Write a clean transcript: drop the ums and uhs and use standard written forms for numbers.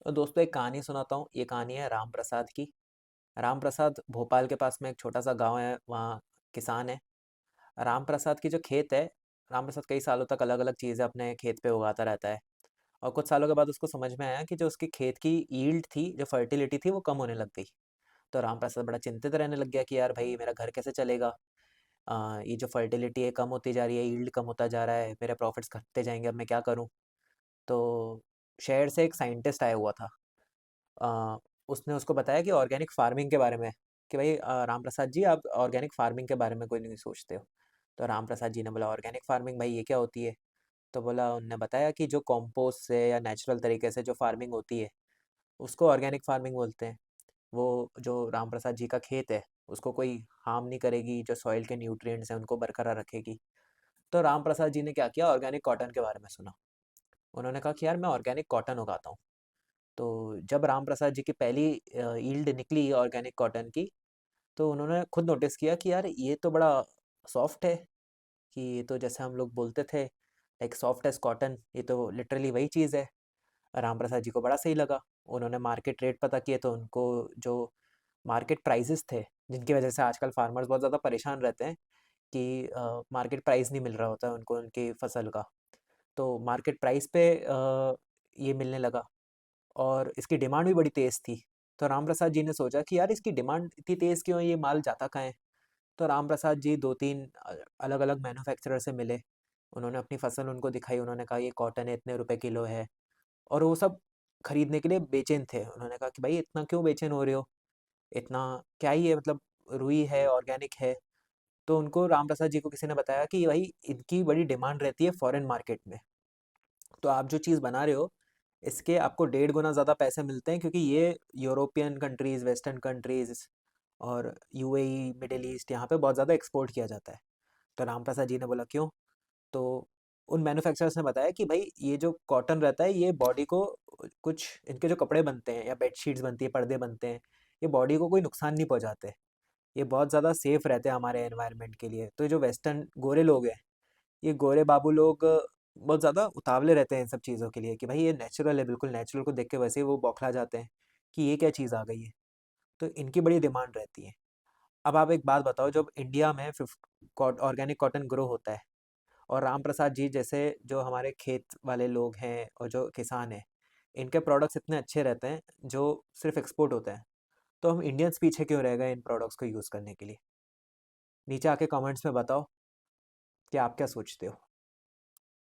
तो दोस्तों एक कहानी सुनाता हूँ। ये कहानी है राम प्रसाद की। राम प्रसाद भोपाल के पास में एक छोटा सा गांव है, वहाँ किसान है। राम प्रसाद की जो खेत है, राम प्रसाद कई सालों तक अलग अलग चीज़ें अपने खेत पे उगाता रहता है। और कुछ सालों के बाद उसको समझ में आया कि जो उसकी खेत की ईल्ड थी, जो फर्टिलिटी थी, वो कम होने लग गई। तो राम प्रसाद बड़ा चिंतित रहने लग गया कि यार भाई मेरा घर कैसे चलेगा। ये जो फर्टिलिटी है कम होती जा रही है, ईल्ड कम होता जा रहा है, मेरे प्रॉफिट्स घटते जाएंगे, अब मैं क्या करूँ। तो शहर से एक साइंटिस्ट आया हुआ था। अ, उसने उसको बताया कि ऑर्गेनिक फार्मिंग के बारे में, कि भाई राम प्रसाद जी आप ऑर्गेनिक फार्मिंग के बारे में कोई नहीं सोचते हो। तो राम प्रसाद जी ने बोला ऑर्गेनिक फार्मिंग भाई ये क्या होती है। तो बोला, उनने बताया कि जो कंपोस्ट से या नेचुरल तरीके से जो फार्मिंग होती है उसको ऑर्गेनिक फार्मिंग बोलते हैं। वो जो राम प्रसाद जी का खेत है उसको कोई हार्म नहीं करेगी, जो सॉइल के न्यूट्रिएंट्स हैं उनको बरकरार रखेगी। तो राम प्रसाद जी ने क्या किया, ऑर्गेनिक कॉटन के बारे में सुना। उन्होंने कहा कि यार मैं ऑर्गेनिक कॉटन उगाता हूँ। तो जब राम प्रसाद जी की पहली यील्ड निकली ऑर्गेनिक कॉटन की, तो उन्होंने खुद नोटिस किया कि यार ये तो बड़ा सॉफ्ट है, कि ये तो जैसे हम लोग बोलते थे लाइक सॉफ्ट एज कॉटन, ये तो लिटरली वही चीज़ है। राम प्रसाद जी को बड़ा सही लगा। उन्होंने मार्केट रेट पता किए तो उनको जो मार्केट प्राइसेस थे, जिनकी वजह से आजकल फार्मर्स बहुत ज़्यादा परेशान रहते हैं कि मार्केट प्राइस नहीं मिल रहा होता है उनको उनकी फसल का। तो मार्केट प्राइस पे ये मिलने लगा और इसकी डिमांड भी बड़ी तेज़ थी। तो रामप्रसाद जी ने सोचा कि यार इसकी डिमांड इतनी तेज़ क्यों है, ये माल जाता कहाँ है? तो रामप्रसाद जी 2-3 अलग-अलग मैन्युफैक्चरर से मिले। उन्होंने अपनी फसल उनको दिखाई, उन्होंने कहा ये कॉटन है, इतने रुपए किलो है। और वो सब खरीदने के लिए बेचैन थे। उन्होंने कहा कि भाई इतना क्यों बेचैन हो रहे हो? इतना क्या ही है, मतलब रुई है, ऑर्गेनिक है। तो उनको रामप्रसाद जी को किसी ने बताया कि भाई इनकी बड़ी डिमांड रहती है फॉरेन मार्केट में। तो आप जो चीज़ बना रहे हो, इसके आपको 1.5 गुना ज़्यादा पैसे मिलते हैं, क्योंकि ये यूरोपियन कंट्रीज़, वेस्टर्न कंट्रीज़ और यूएई, मिडल ईस्ट, यहाँ पे बहुत ज़्यादा एक्सपोर्ट किया जाता है। तो रामप्रसाद जी ने बोला क्यों? तो उन मैन्युफैक्चरर्स ने बताया कि भाई ये जो कॉटन रहता है ये बॉडी को कुछ, इनके जो कपड़े बनते हैं या बेडशीट्स बनती है, पर्दे बनते हैं, ये बॉडी को कोई नुकसान नहीं पहुँचाते। ये बहुत ज़्यादा सेफ रहते हैं हमारे एनवायरनमेंट के लिए। तो ये जो वेस्टर्न गोरे लोग हैं, ये गोरे बाबू लोग बहुत ज़्यादा उतावले रहते हैं इन सब चीज़ों के लिए, कि भाई ये नेचुरल है, बिल्कुल नेचुरल को देख के वैसे ही वो बौखला जाते हैं कि ये क्या चीज़ आ गई है। तो इनकी बड़ी डिमांड रहती है। अब आप एक बात बताओ, जब इंडिया में ऑर्गेनिक कॉटन ग्रो होता है और राम प्रसाद जी जैसे जो हमारे खेत वाले लोग हैं और जो किसान हैं, इनके प्रोडक्ट्स इतने अच्छे रहते हैं जो सिर्फ एक्सपोर्ट होते हैं, तो हम इंडियंस पीछे क्यों रह गए इन प्रोडक्ट्स को यूज़ करने के लिए? नीचे आके कमेंट्स में बताओ कि आप क्या सोचते हो।